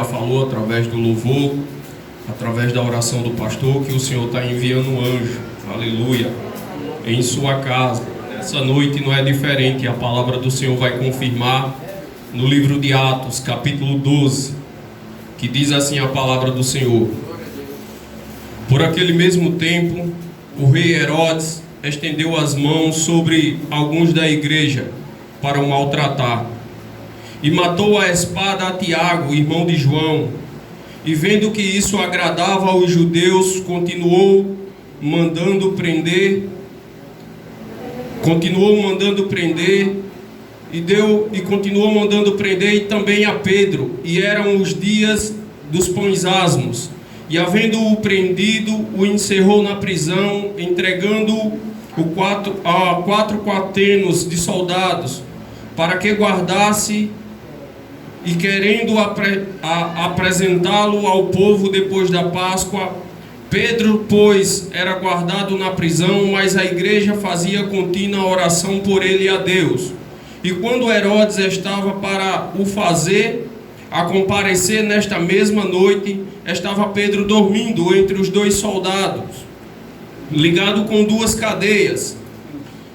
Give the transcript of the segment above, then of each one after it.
Falou através do louvor, através da oração do pastor, que o Senhor está enviando um anjo, aleluia, em sua casa. Essa noite não é diferente, a palavra do Senhor vai confirmar no livro de Atos, capítulo 12, que diz assim a palavra do Senhor: por aquele mesmo tempo, o rei Herodes estendeu as mãos sobre alguns da igreja para o maltratar, e matou a espada a Tiago, irmão de João. E vendo que isso agradava aos judeus, continuou mandando prender, e também a Pedro. E eram os dias dos pães asmos. E havendo-o prendido, o encerrou na prisão, entregando-o a 4 quaternos de soldados, para que guardasse, e querendo apresentá-lo ao povo depois da Páscoa. Pedro, pois, era guardado na prisão, mas a igreja fazia contínua oração por ele a Deus. E quando Herodes estava para o fazer a comparecer nesta mesma noite, estava Pedro dormindo entre os 2 soldados, ligado com 2 cadeias,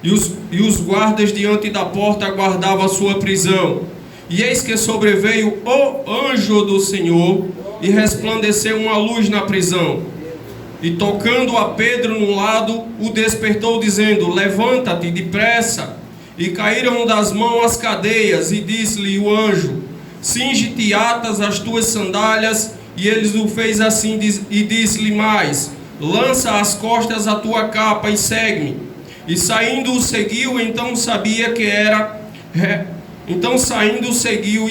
e os guardas diante da porta aguardavam a sua prisão. E eis que sobreveio o anjo do Senhor, e resplandeceu uma luz na prisão. E tocando a Pedro no lado, o despertou, dizendo: levanta-te depressa. E caíram das mãos as cadeias, e disse-lhe o anjo: cinge-te e atas as tuas sandálias. E ele o fez assim, e disse-lhe mais: lança às costas a tua capa e segue-me. E saindo seguiu, seguiu e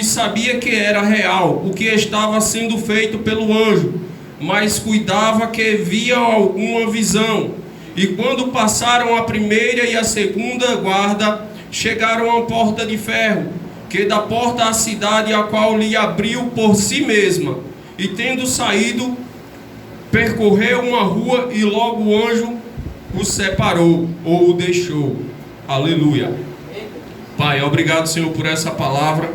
sabia que era real o que estava sendo feito pelo anjo, mas cuidava que via alguma visão. E quando passaram a primeira e a segunda guarda, chegaram à porta de ferro, que da porta à cidade, a qual lhe abriu por si mesma. E tendo saído, percorreu uma rua, e logo o anjo o separou, ou o deixou. Aleluia. Pai, obrigado, Senhor, por essa palavra.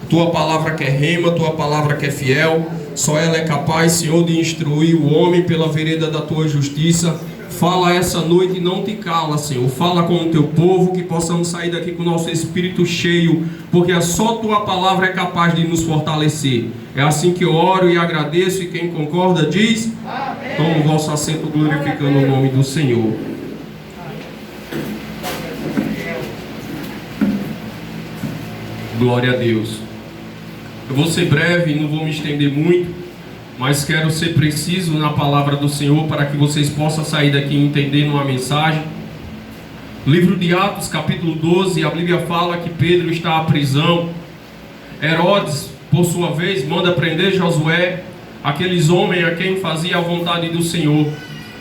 Tua palavra que é rema, tua palavra que é fiel. Só ela é capaz, Senhor, de instruir o homem pela vereda da tua justiça. Fala essa noite e não te cala, Senhor. Fala com o teu povo, que possamos sair daqui com o nosso espírito cheio, porque só tua palavra é capaz de nos fortalecer. É assim que eu oro e agradeço, e quem concorda diz: amém. Toma o vosso assento glorificando o nome do Senhor. Glória a Deus. Eu vou ser breve, não vou me estender muito, mas quero ser preciso na palavra do Senhor para que vocês possam sair daqui entendendo a mensagem. Livro de Atos, capítulo 12, a Bíblia fala que Pedro está à prisão. Herodes, por sua vez, manda prender Josué, aqueles homens a quem fazia a vontade do Senhor.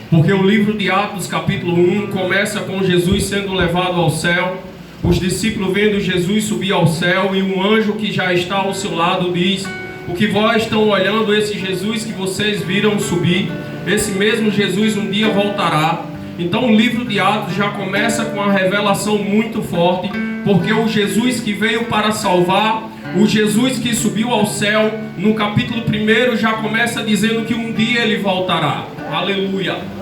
Porque o livro de Atos, capítulo 1, começa com Jesus sendo levado ao céu. Os discípulos vendo Jesus subir ao céu, e um anjo que já está ao seu lado diz: o que vós estão olhando, esse Jesus que vocês viram subir, esse mesmo Jesus um dia voltará. Então o livro de Atos já começa com uma revelação muito forte, porque o Jesus que veio para salvar, o Jesus que subiu ao céu, no capítulo 1 já começa dizendo que um dia ele voltará. Aleluia.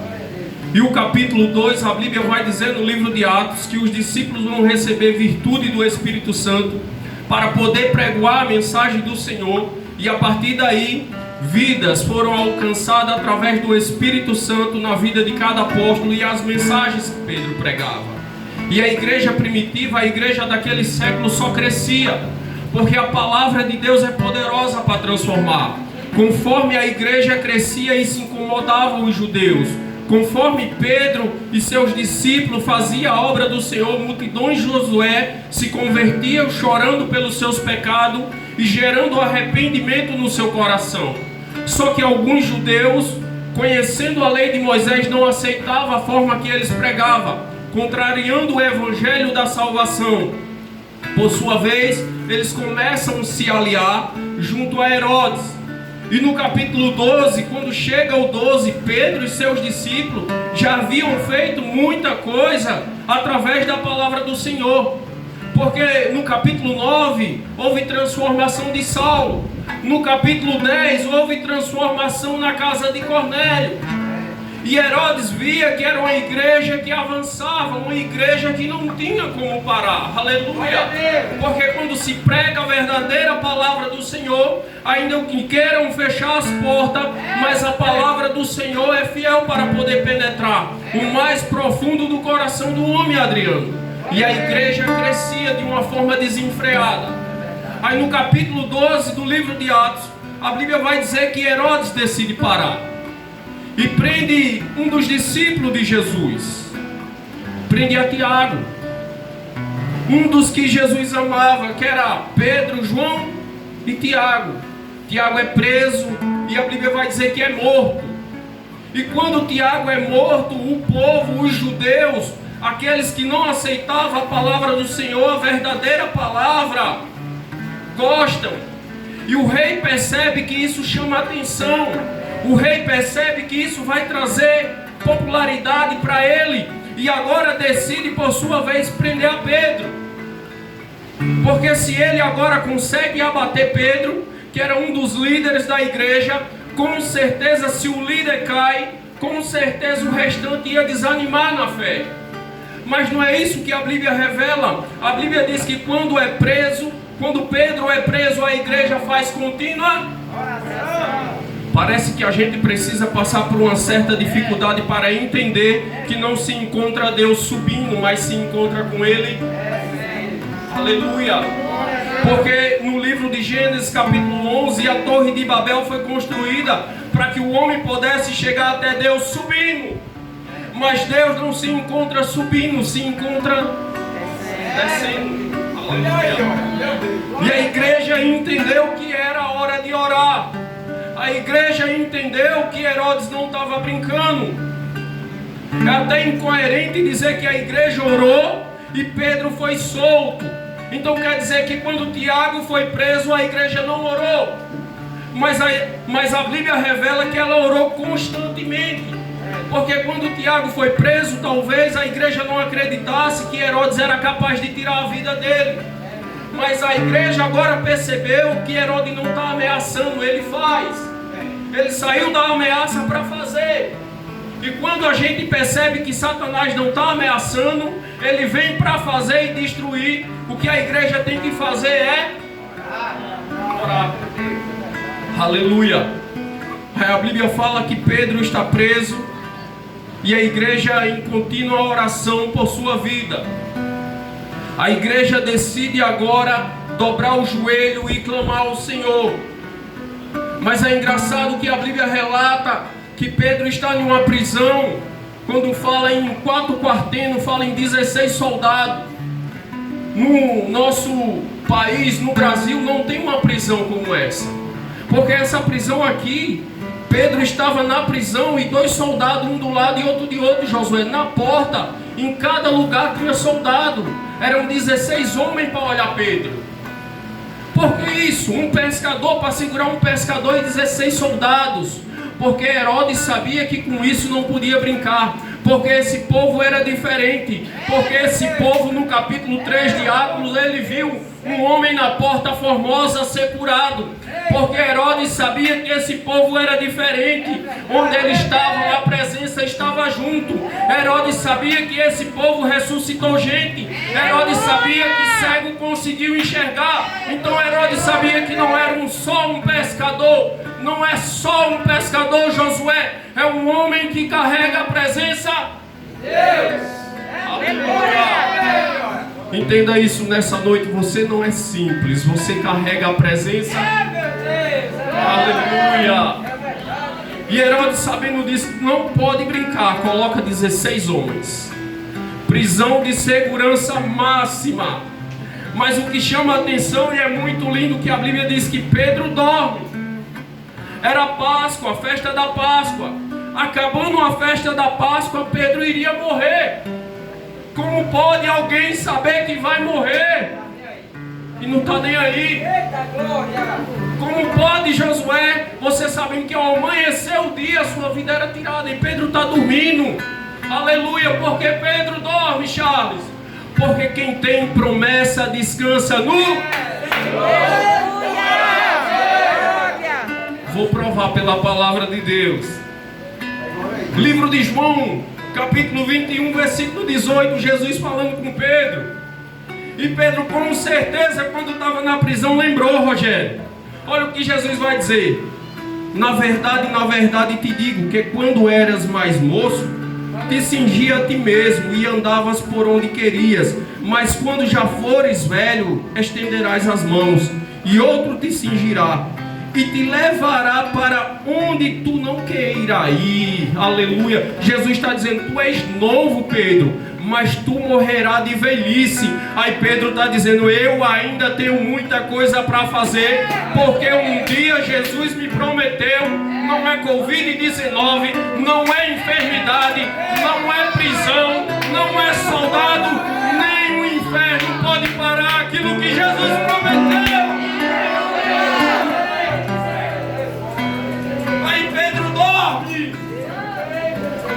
E o capítulo 2, a Bíblia vai dizer no livro de Atos que os discípulos vão receber virtude do Espírito Santo para poder pregoar a mensagem do Senhor. E a partir daí, vidas foram alcançadas através do Espírito Santo na vida de cada apóstolo e as mensagens que Pedro pregava. E a igreja primitiva, a igreja daquele século só crescia, porque a palavra de Deus é poderosa para transformar. Conforme a igreja crescia e se incomodavam os judeus, conforme Pedro e seus discípulos faziam a obra do Senhor, multidões de Josué se convertiam chorando pelos seus pecados e gerando arrependimento no seu coração. Só que alguns judeus, conhecendo a lei de Moisés, não aceitavam a forma que eles pregavam, contrariando o evangelho da salvação. Por sua vez, eles começam a se aliar junto a Herodes. E no capítulo 12, quando chega o 12, Pedro e seus discípulos já haviam feito muita coisa através da palavra do Senhor. Porque no capítulo 9 houve transformação de Saulo. No capítulo 10, houve transformação na casa de Cornélio. E Herodes via que era uma igreja que avançava, uma igreja que não tinha como parar. Aleluia! Porque quando se prega a verdadeira palavra do Senhor, ainda que queiram fechar as portas, mas a palavra do Senhor é fiel para poder penetrar o mais profundo do coração do homem, Adriano. E a igreja crescia de uma forma desenfreada. Aí no capítulo 12 do livro de Atos, a Bíblia vai dizer que Herodes decide parar e prende um dos discípulos de Jesus. Prende a Tiago, um dos que Jesus amava, que era Pedro, João e Tiago. Tiago é preso e a Bíblia vai dizer que é morto. E quando Tiago é morto, o povo, os judeus, aqueles que não aceitavam a palavra do Senhor, a verdadeira palavra, gostam. E o rei percebe que isso chama atenção. O rei percebe que isso vai trazer popularidade para ele. E agora decide por sua vez prender a Pedro. Porque se ele agora consegue abater Pedro, que era um dos líderes da igreja, com certeza se o líder cai, com certeza o restante ia desanimar na fé. Mas não é isso que a Bíblia revela. A Bíblia diz que quando Pedro é preso, a igreja faz contínua oração. Parece que a gente precisa passar por uma certa dificuldade para entender que não se encontra Deus subindo, mas se encontra com Ele. Aleluia! Porque no livro de Gênesis capítulo 11, a torre de Babel foi construída para que o homem pudesse chegar até Deus subindo. Mas Deus não se encontra subindo, se encontra descendo. Aleluia! E a igreja entendeu que era a hora de orar. A igreja entendeu que Herodes não estava brincando. É até incoerente dizer que a igreja orou e Pedro foi solto. Então quer dizer que quando Tiago foi preso, a igreja não orou. Mas a Bíblia revela que ela orou constantemente. Porque quando Tiago foi preso, talvez a igreja não acreditasse que Herodes era capaz de tirar a vida dele. Mas a igreja agora percebeu que Herodes não está ameaçando, ele faz. Ele saiu da ameaça para fazer. E quando a gente percebe que Satanás não está ameaçando, ele vem para fazer e destruir. O que a igreja tem que fazer é orar. Aleluia. A Bíblia fala que Pedro está preso e a igreja em contínua oração por sua vida. A igreja decide agora dobrar o joelho e clamar ao Senhor. Mas é engraçado que a Bíblia relata que Pedro está em uma prisão. Quando fala em 4 quartenos, fala em 16 soldados. No nosso país, no Brasil, não tem uma prisão como essa. Porque essa prisão aqui, Pedro estava na prisão e 2 soldados, um do lado e outro de outro, Josué. Na porta, em cada lugar tinha soldado. Eram 16 homens para olhar Pedro. Por que isso? Um pescador para segurar um pescador e 16 soldados. Porque Herodes sabia que com isso não podia brincar. Porque esse povo era diferente. Porque esse povo, no capítulo 3 de Atos, ele viu um homem na porta formosa ser curado. Porque Herodes sabia que esse povo era diferente. Onde ele estava, a presença estava junto. Herodes sabia que esse povo ressuscitou gente. Herodes sabia que cego conseguiu enxergar. Então Herodes sabia que não era só um pescador. Não é só um pescador, Josué. É um homem que carrega a presença de Deus. Aleluia. Entenda isso nessa noite. Você não é simples. Você carrega a presença. Aleluia. E Herodes, sabendo disso, não pode brincar. Coloca 16 homens. Prisão de segurança máxima. Mas o que chama a atenção, e é muito lindo, que a Bíblia diz que Pedro dorme. Era Páscoa, a festa da Páscoa. Acabando a festa da Páscoa, Pedro iria morrer. Como pode alguém saber que vai morrer e não está nem aí? Como pode, Josué, você sabendo que ao amanhecer o dia a sua vida era tirada e Pedro está dormindo? Aleluia. Porque Pedro dorme, Charles? Porque quem tem promessa descansa no Senhor. Vou provar pela palavra de Deus. Livro de João, capítulo 21, versículo 18, Jesus falando com Pedro. E Pedro, com certeza, quando estava na prisão, lembrou, Rogério. Olha o que Jesus vai dizer. Na verdade te digo que quando eras mais moço, te cingia a ti mesmo e andavas por onde querias. Mas quando já fores velho, estenderás as mãos, e outro te cingirá e te levará para onde tu não queira ir. Aleluia. Jesus está dizendo, tu és novo, Pedro, mas tu morrerás de velhice. Aí Pedro está dizendo, eu ainda tenho muita coisa para fazer, porque um dia Jesus me prometeu, não é Covid-19, não é enfermidade, não é prisão, não é soldado, nem o inferno pode parar aquilo que Jesus prometeu.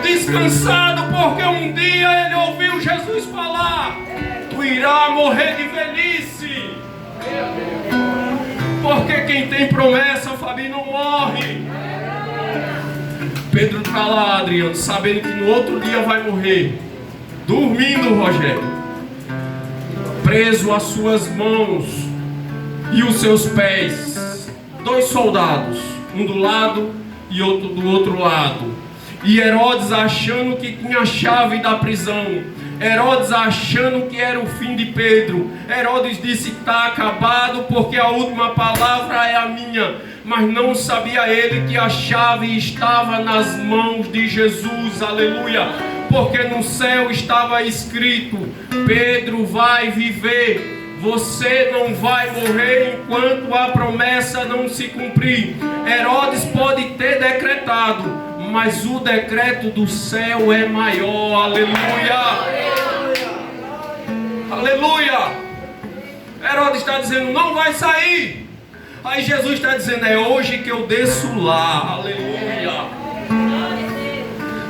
Descansado, porque um dia ele ouviu Jesus falar, tu irás morrer de velhice. Porque quem tem promessa, Fabinho, não morre. Pedro está lá, Adriano, sabendo que no outro dia vai morrer, dormindo, Rogério, preso às suas mãos e os seus pés, 2 soldados, um do lado e outro do outro lado. E Herodes achando que tinha a chave da prisão, Herodes achando que era o fim de Pedro. Herodes disse, está acabado, porque a última palavra é a minha. Mas não sabia ele que a chave estava nas mãos de Jesus, aleluia. Porque no céu estava escrito, Pedro vai viver, você não vai morrer enquanto a promessa não se cumprir. Herodes pode ter decretado, mas o decreto do céu é maior, aleluia. Aleluia. Herodes está dizendo, não vai sair. Aí Jesus está dizendo, é hoje que eu desço lá, aleluia.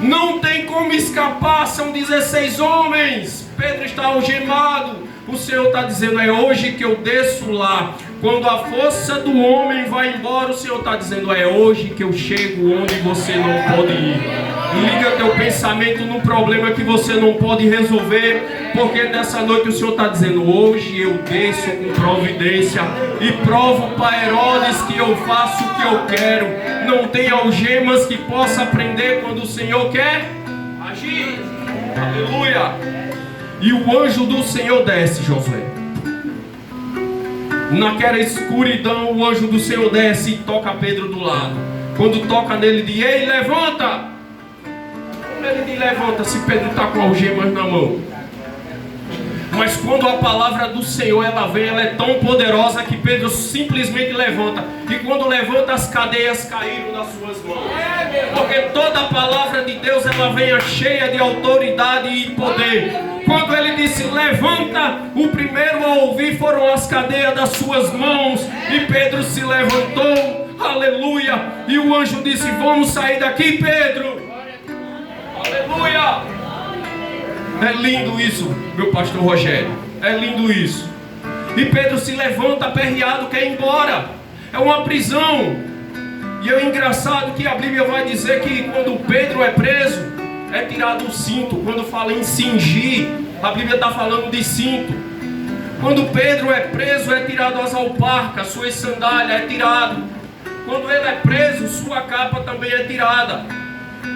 Não tem como escapar, são 16 homens. Pedro está algemado. O Senhor está dizendo, é hoje que eu desço lá. Quando a força do homem vai embora, o Senhor está dizendo, é hoje que eu chego onde você não pode ir. Liga teu pensamento no problema que você não pode resolver, porque nessa noite o Senhor está dizendo, hoje eu desço com providência e provo para Herodes que eu faço o que eu quero. Não tem algemas que possa prender quando o Senhor quer agir. Aleluia. E o anjo do Senhor desce, Josué. Naquela escuridão, o anjo do Senhor desce e toca Pedro do lado. Quando toca nele, diz, ei, levanta. Quando ele diz, levanta, se Pedro está com algemas na mão. Mas quando a palavra do Senhor ela vem, ela é tão poderosa que Pedro simplesmente levanta. E quando levanta, as cadeias caíram nas suas mãos. Porque toda a palavra de Deus ela vem cheia de autoridade e poder. Quando ele disse, levanta, o primeiro a ouvir foram as cadeias das suas mãos. E Pedro se levantou, aleluia. E o anjo disse, vamos sair daqui, Pedro. Aleluia. É lindo isso, meu pastor Rogério. É lindo isso. E Pedro se levanta aperreado, quer ir embora. É uma prisão. E é engraçado que a Bíblia vai dizer que quando Pedro é preso, é tirado o cinto. Quando fala em cingir, a Bíblia está falando de cinto. Quando Pedro é preso, é tirado as alparcas, suas sandálias é tirado. Quando ele é preso, sua capa também é tirada.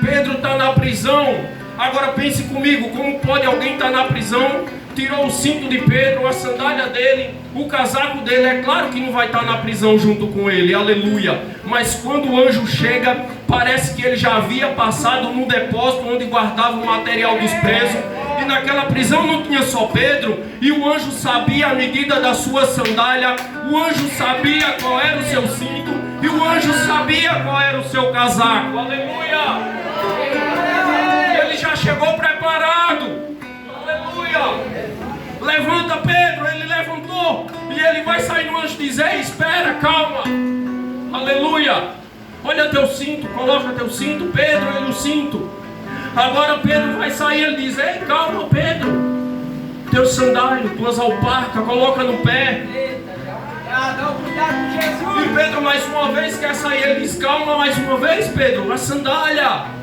Pedro está na prisão. Agora pense comigo, como pode alguém estar na prisão, tirou o cinto de Pedro, a sandália dele, o casaco dele, é claro que não vai estar na prisão junto com ele, aleluia. Mas quando o anjo chega, parece que ele já havia passado no depósito onde guardava o material dos presos. E naquela prisão não tinha só Pedro, e o anjo sabia a medida da sua sandália, o anjo sabia qual era o seu cinto, e o anjo sabia qual era o seu casaco, aleluia. Ele já chegou preparado, aleluia. Levanta, Pedro. Ele levantou e ele vai sair no anjo dizer, espera, calma, aleluia. Olha teu cinto, coloca teu cinto, Pedro. Ele o cinto. Agora Pedro vai sair, ele diz, ei, calma, Pedro, teu sandália, tuas alparcas, coloca no pé. E Pedro mais uma vez quer sair. Ele diz: calma, mais uma vez, Pedro, a sandália.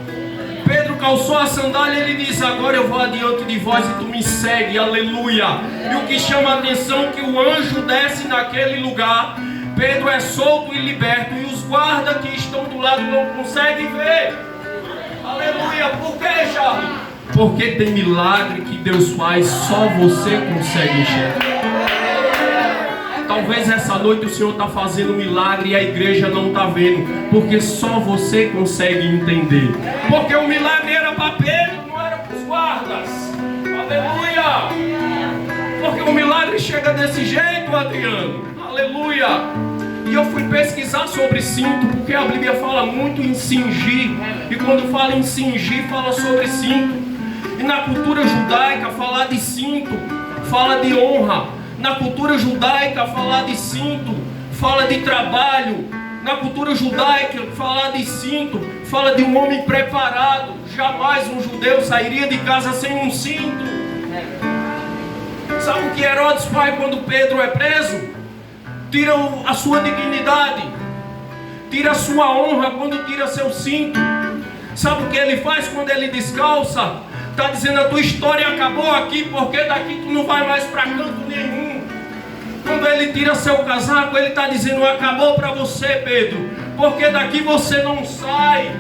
Pedro calçou a sandália e ele diz: agora eu vou adiante de vós e tu me segue, aleluia. E o que chama a atenção é que o anjo desce naquele lugar. Pedro é solto e liberto, e os guardas que estão do lado não conseguem ver. Aleluia. Por que, Charlie? Porque tem milagre que Deus faz, só você consegue enxergar. Talvez essa noite o Senhor está fazendo milagre e a igreja não está vendo, porque só você consegue entender. Porque o milagre era para Pedro, não era para os guardas. Aleluia. Porque o milagre chega desse jeito, Adriano. Aleluia. E eu fui pesquisar sobre cinto, porque a Bíblia fala muito em cingir. E quando fala em cingir, fala sobre cinto. E na cultura judaica, falar de cinto fala de honra. Na cultura judaica, falar de cinto fala de trabalho. Na cultura judaica, falar de cinto fala de um homem preparado. Jamais um judeu sairia de casa sem um cinto. Sabe o que Herodes faz quando Pedro é preso? Tira a sua dignidade, tira a sua honra quando tira seu cinto. Sabe o que ele faz quando ele descalça? Está dizendo: a tua história acabou aqui, porque daqui tu não vai mais para canto nenhum. Quando ele tira seu casaco, ele está dizendo: acabou para você, Pedro, porque daqui você não sai.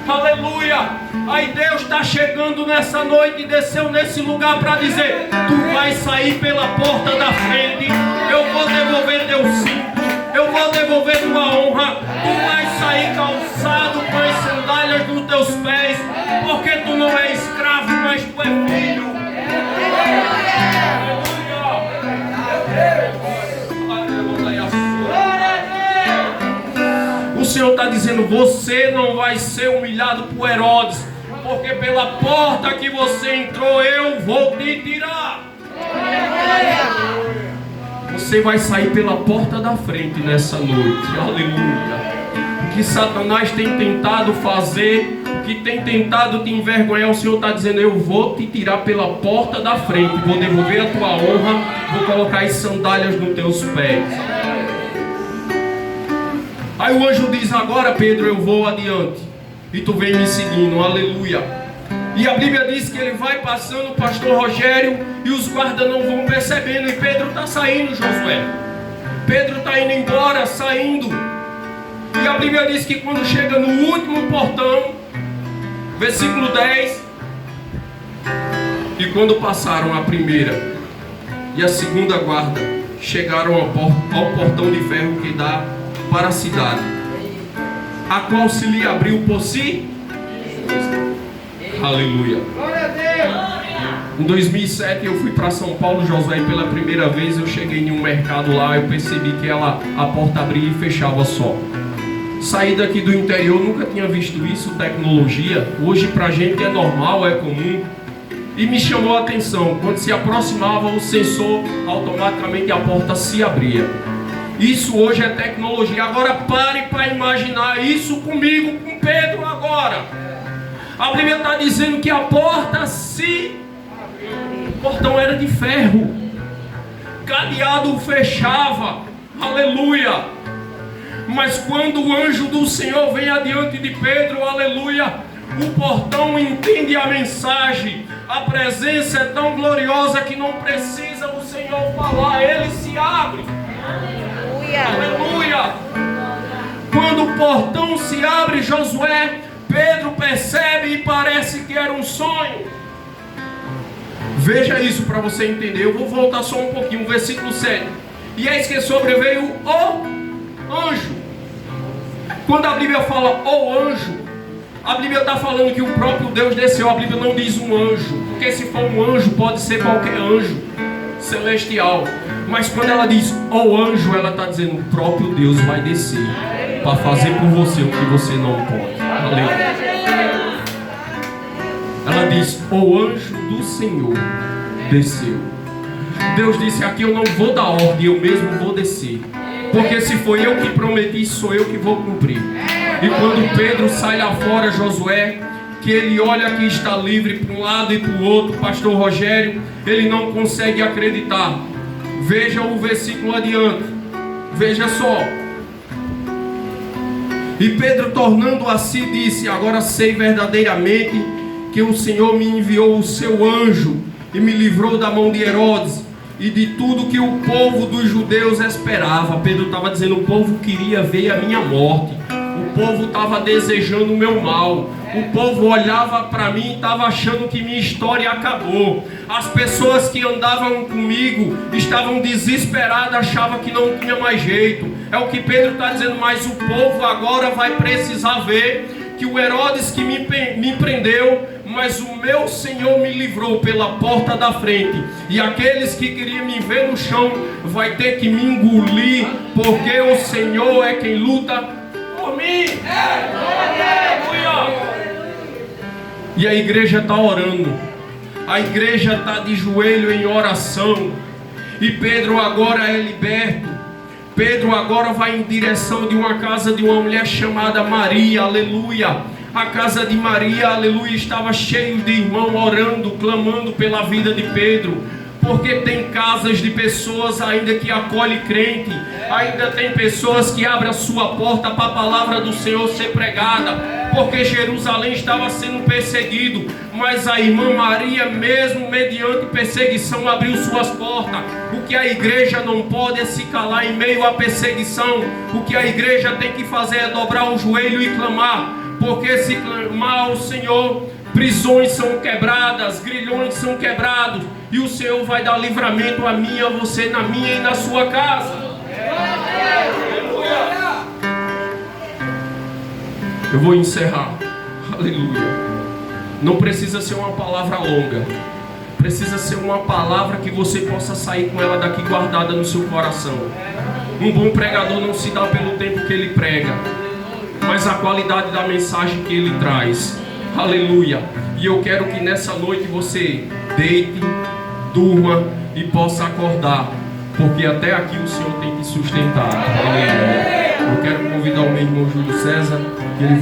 Aleluia. Aí Deus está chegando nessa noite e desceu nesse lugar para dizer: tu vais sair pela porta da frente. Eu vou devolver teu cinto, eu vou devolver tua honra. Tu vais sair calçado com as sandálias nos teus pés, porque tu não é escravo, mas tu é filho. O Senhor está dizendo: você não vai ser humilhado por Herodes, porque pela porta que você entrou eu vou te tirar. Você vai sair pela porta da frente nessa noite. Aleluia. O que Satanás tem tentado fazer, o que tem tentado te envergonhar, o Senhor está dizendo: eu vou te tirar pela porta da frente, vou devolver a tua honra, vou colocar as sandálias nos teus pés. Aí o anjo diz: agora, Pedro, eu vou adiante e tu vem me seguindo. Aleluia. E a Bíblia diz que ele vai passando o pastor Rogério e os guardas não vão percebendo. E Pedro está saindo, Josué. Pedro está indo embora, saindo. E a Bíblia diz que quando chega no último portão, versículo 10, e quando passaram a primeira e a segunda guarda, chegaram ao portão de ferro que dá para a cidade, a qual se lhe abriu por si. Aleluia. Em 2007 eu fui para São Paulo, Josué, e pela primeira vez eu cheguei em um mercado lá. Eu percebi que a porta abria e fechava só. Saí daqui do interior, nunca tinha visto isso, tecnologia. Hoje pra gente é normal, é comum. E me chamou a atenção, quando se aproximava o sensor, automaticamente a porta se abria. Isso hoje é tecnologia. Agora pare para imaginar isso comigo, com Pedro agora. A Bíblia está dizendo que a porta se... O portão era de ferro. Cadeado fechava. Aleluia. Mas quando o anjo do Senhor vem adiante de Pedro, aleluia, o portão entende a mensagem. A presença é tão gloriosa que não precisa o Senhor falar, ele se abre. Aleluia. Quando o portão se abre, Josué, Pedro percebe e parece que era um sonho. Veja isso para você entender. Eu vou voltar só um pouquinho, versículo 7. E eis que sobreveio o anjo. Quando a Bíblia fala o anjo, a Bíblia está falando que o próprio Deus desceu. A Bíblia não diz um anjo, porque se for um anjo, pode ser qualquer anjo celestial. Mas quando ela diz o anjo, ela está dizendo: o próprio Deus vai descer para fazer por você o que você não pode. Aleluia. Ela diz: o anjo do Senhor desceu. Deus disse: aqui eu não vou dar ordem, eu mesmo vou descer. Porque se foi eu que prometi, sou eu que vou cumprir. E quando Pedro sai lá fora, Josué, que ele olha que está livre para um lado e para o outro, pastor Rogério, ele não consegue acreditar. Veja o versículo adiante. Veja só. E Pedro, tornando a si, disse: agora sei verdadeiramente que o Senhor me enviou o seu anjo e me livrou da mão de Herodes e de tudo que o povo dos judeus esperava. Pedro estava dizendo: o povo queria ver a minha morte, o povo estava desejando o meu mal, o povo olhava para mim e estava achando que minha história acabou. As pessoas que andavam comigo estavam desesperadas, achavam que não tinha mais jeito. É o que Pedro está dizendo, mas o povo agora vai precisar ver que o Herodes que me prendeu, mas o meu Senhor me livrou pela porta da frente. E aqueles que queriam me ver no chão vai ter que me engolir, porque o Senhor é quem luta por mim. E a igreja está orando, a igreja está de joelho em oração. E Pedro agora é liberto. Pedro agora vai em direção de uma casa de uma mulher chamada Maria, aleluia. A casa de Maria, aleluia, estava cheio de irmãos orando, clamando pela vida de Pedro. Porque tem casas de pessoas ainda que acolhem crente, ainda tem pessoas que abrem a sua porta para a palavra do Senhor ser pregada. Porque Jerusalém estava sendo perseguido, mas a irmã Maria, mesmo mediante perseguição, abriu suas portas. O que a igreja não pode é se calar em meio à perseguição. O que a igreja tem que fazer é dobrar o joelho e clamar. Porque se clamar ao Senhor, prisões são quebradas, grilhões são quebrados, e o Senhor vai dar livramento a mim, a você, na minha e na sua casa. Eu vou encerrar. Aleluia. Não precisa ser uma palavra longa, precisa ser uma palavra que você possa sair com ela daqui guardada no seu coração. Um bom pregador não se dá pelo tempo que ele prega, mas a qualidade da mensagem que ele traz. Aleluia. E eu quero que nessa noite você deite, durma e possa acordar, porque até aqui o Senhor tem te sustentado. Aleluia. Eu quero convidar o meu irmão Júlio César, que ele vai